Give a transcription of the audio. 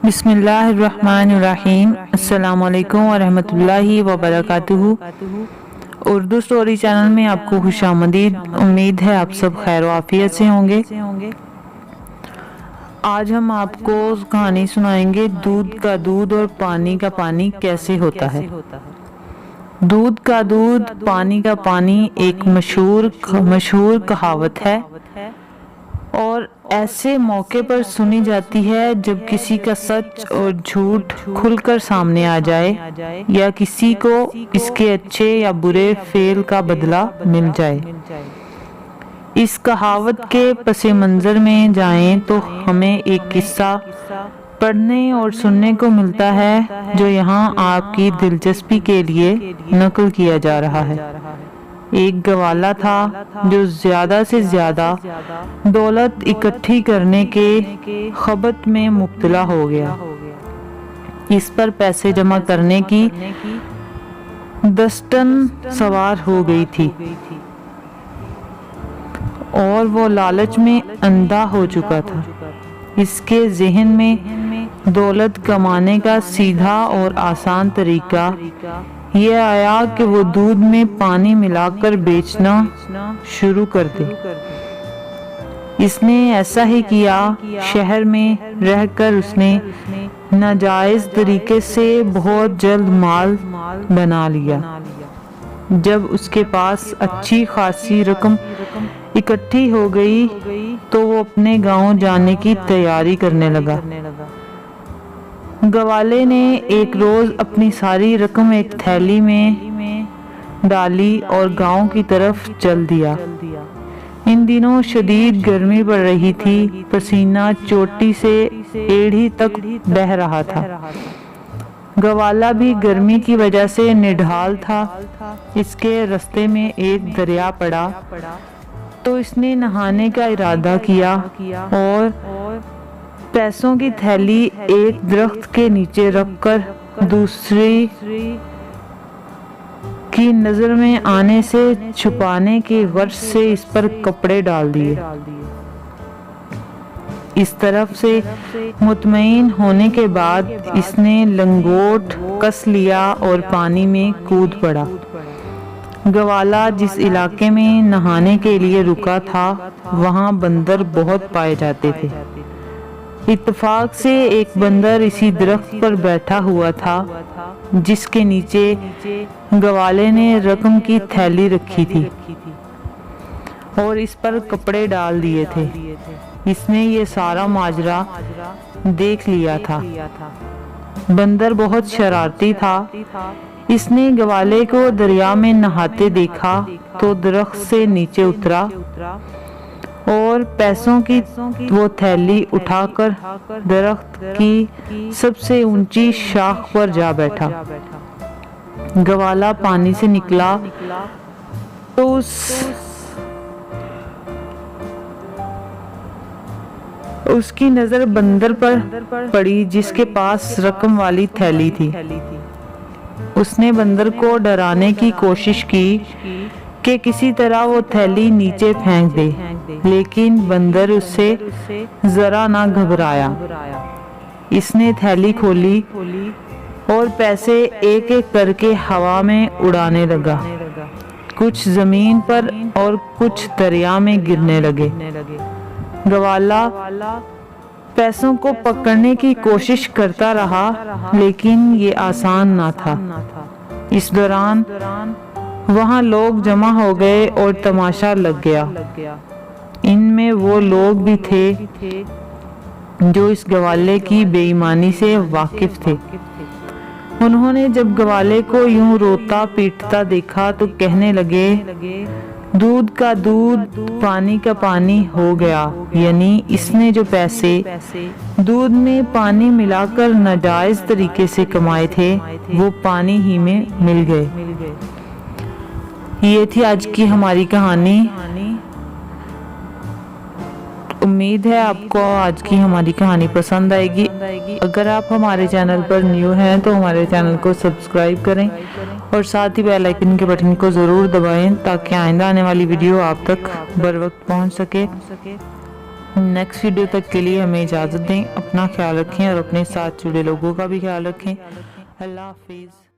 बिस्मिल्लाहिर्रहमानिर्रहीम। अस्सलाम वालेकुम वरहमतुल्लाहि वबरकातुहू। उर्दू स्टोरी चैनल में आपको खुशामदीद। उम्मीद है आप सब खैर आफियत से होंगे। आज हम आपको कहानी सुनाएंगे दूध का दूध और पानी का पानी कैसे होता है। दूध का दूध पानी का पानी एक मशहूर कहावत है और ऐसे मौके पर सुनी जाती है जब किसी का सच और झूठ खुलकर सामने आ जाए या किसी को इसके अच्छे या बुरे फेल का बदला मिल जाए। इस कहावत के पसे मंजर में जाएं तो हमें एक किस्सा पढ़ने और सुनने को मिलता है जो यहाँ आपकी दिलचस्पी के लिए नकल किया जा रहा है। एक गवाला था जो ज्यादा से ज्यादा दौलत इकट्ठी करने के खबत में मुब्तला हो गया। इस पर पैसे जमा करने की दस्तन सवार हो गई थी और वो लालच में अंधा हो चुका था। इसके ज़हन में दौलत कमाने का सीधा और आसान तरीका ये आया कि वो दूध में पानी मिलाकर बेचना शुरू कर दे। इसने ऐसा ही किया। शहर में रहकर उसने नाजायज तरीके से बहुत जल्द माल बना लिया। जब उसके पास अच्छी खासी रकम इकट्ठी हो गई तो वो अपने गांव जाने की तैयारी करने लगा। गवाले ने एक रोज अपनी सारी रकम एक थैली में डाली और गांव की तरफ चल दिया। इन दिनों शदीद गर्मी पड़ रही थी। पसीना चोटी से एड़ी तक बह रहा था। गवाला भी गर्मी की वजह से निढाल था। इसके रास्ते में एक दरिया पड़ा तो इसने नहाने का इरादा किया और पैसों की थैली एक दरख्त के नीचे रखकर दूसरी की नजर में आने से छुपाने के वर्ष से इस पर कपड़े डाल दिए। इस तरफ से मुतमईन होने के बाद इसने लंगोट कस लिया और पानी में कूद पड़ा। गवाला जिस इलाके में नहाने के लिए रुका था वहाँ बंदर बहुत पाए जाते थे। इत्तेफाक से एक बंदर इसी दरख्त पर बैठा हुआ था जिसके नीचे गवाले ने रकम की थैली रखी थी और इस पर कपड़े डाल दिए थे। इसने ये सारा माजरा देख लिया था। बंदर बहुत शरारती था। इसने गवाले को दरिया में नहाते देखा तो दरख्त से नीचे उतरा और पैसों की वो थैली उठाकर दरख्त की सबसे ऊंची शाख पर जा बैठा। गवाला पानी से निकला तो उसकी नजर बंदर पर पड़ी जिसके पास रकम वाली थैली थी। उसने बंदर को डराने की कोशिश की कि किसी तरह वो थैली नीचे फेंक दे, लेकिन बंदर उससे जरा ना घबराया। इसने थैली खोली और पैसे एक एक करके हवा में उड़ाने लगा। कुछ जमीन पर और कुछ दरिया में गिरने लगे। गवाला पैसों को पकड़ने की कोशिश करता रहा लेकिन ये आसान ना था। इस दौरान वहाँ लोग जमा हो गए और तमाशा लग गया। इनमें वो लोग भी थे जो इस गवाले की बेईमानी से वाकिफ थे। उन्होंने जब गवाले को यूं रोता पीटता देखा तो कहने लगे, दूध का दूध पानी का पानी हो गया। यानी इसने जो पैसे दूध में पानी मिलाकर नाजायज तरीके से कमाए थे वो पानी ही में मिल गए। ये थी आज की हमारी कहानी। उम्मीद है आपको आज की हमारी कहानी पसंद आएगी। अगर आप हमारे चैनल पर न्यू हैं तो हमारे चैनल को सब्सक्राइब करें और साथ ही बेल आइकन के बटन को ज़रूर दबाएं ताकि आइंदा आने वाली वीडियो आप तक बर वक्त पहुंच सके। نیکسٹ ویڈیو تک کے لیے ہمیں اجازت دیں، اپنا خیال رکھیں اور اپنے ساتھ جڑے لوگوں کا بھی خیال رکھیں۔ اللہ حافظ۔